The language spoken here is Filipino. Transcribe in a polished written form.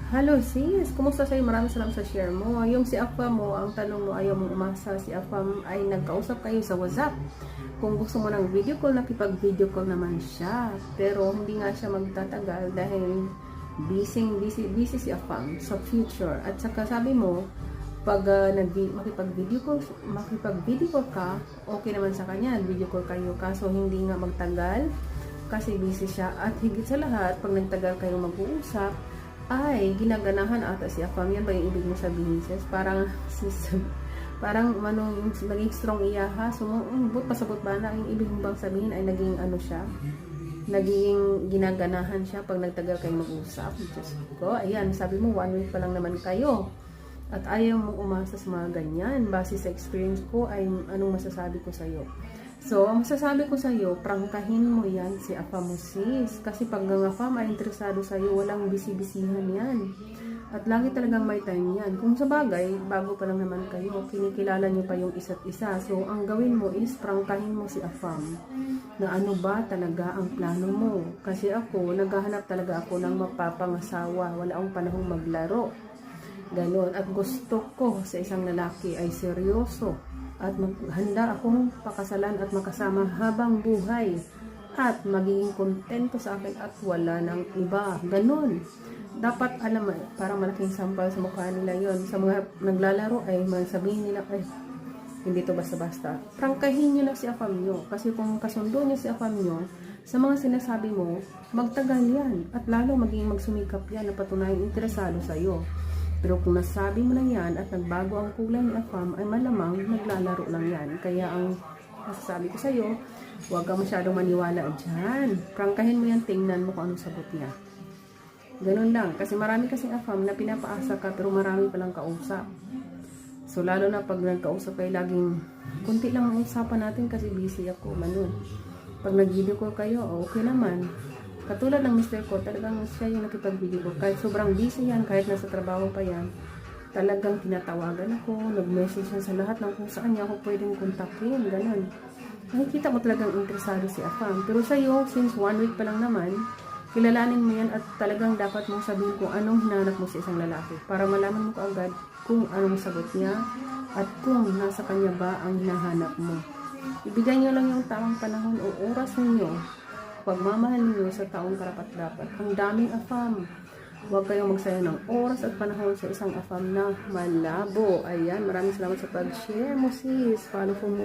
Hello sis, kumusta sa'yo? Maraming salamat sa share mo. Yung si Afam mo, ang tanong mo, ayaw mong umasa. Si Afam ay nagkausap kayo sa WhatsApp. Kung gusto mo ng video call, nakipag-video call naman siya. Pero hindi nga siya magtatagal dahil busy si Afam sa future. At saka sabi mo, pag makipag-video call ka, okay naman sa kanya, video call kayo. Kaso hindi nga magtagal kasi busy siya. At higit sa lahat, pag nagtagal kayo mag-uusap, ay ginaganahan ata si Afam. Yan ba yung ibig mo sabihin, sis? Parang manong naging strong iya ha. But pasabot ba na yung ibig mo bang sabihin ay naging ano siya? Naging ginaganahan siya pag nagtagal kayo mag-usap. Diyos ko, ayan, sabi mo 1 week pa lang naman kayo. At ayaw mo umasa sa mga ganyan. Base sa experience ko ay anong masasabi ko sa'yo. So, ang masasabi ko sa iyo, prangkahin mo yan si Afam mo, sis. Kasi pag ang Afam ay interesado sa iyo, walang bisi-bisihan yan. At lagi talagang may time yan. Kung sa bagay, bago pa lang naman kayo, kinikilala nyo pa yung isa't isa. So, ang gawin mo is prangkahin mo si Afam na ano ba talaga ang plano mo. Kasi ako, naghahanap talaga ako ng mapapangasawa. Wala akong panahong maglaro. Ganon. At gusto ko sa isang lalaki ay seryoso. At handa akong pakasalan at makasama habang buhay at magiging kontento sa akin at wala ng iba. Ganon. Dapat alam, para malaking sampal sa mukha nila yon. Sa mga naglalaro ay sabihin nila, ay hindi to basta-basta. Prangkahin nyo na si Afam nyo. Kasi kung kasundo nyo si Afam nyo, sa mga sinasabi mo, magtagal yan. At lalo magiging magsumikap yan na patunayang interesado sa'yo. Pero kung nasabi mo na yan at nagbago ang kulay ni Afam, ay malamang naglalaro lang yan. Kaya ang masasabi ko sa'yo, huwag ka masyadong maniwala dyan. Prangkahin mo yan, tingnan mo kung anong sagot niya. Ganun lang. Kasi marami kasing Afam na pinapaasa ka pero marami palang kausap. So lalo na pag nagkausap kayo, laging kunti lang ang usapan natin kasi busy ako. Manun. Pag nag-video call kayo, okay naman. Katulad ng mister ko, talagang siya yung nakipag-video ko. Kahit sobrang busy yan, kahit nasa trabaho pa yan, talagang tinatawagan ako, nag-message yan sa lahat ng kung saan niya ako pwedeng kontakin, ganun. Nakikita mo talagang interesado si Afam. Pero sa'yo, since 1 week pa lang naman, kilalanin mo yan at talagang dapat mong sabihin kung anong hinanap mo sa isang lalaki para malaman mo kaagad kung anong sagot niya at kung nasa kanya ba ang hinahanap mo. Ibigay nyo lang yung tamang panahon o oras ninyo. Pagmamahal niyo sa taong karapat-dapat. Ang daming Afam. Huwag kayong magsayang ng oras at panahon sa isang Afam na malabo. Ayan, maraming salamat sa pag-share mo, sis. Follow mo.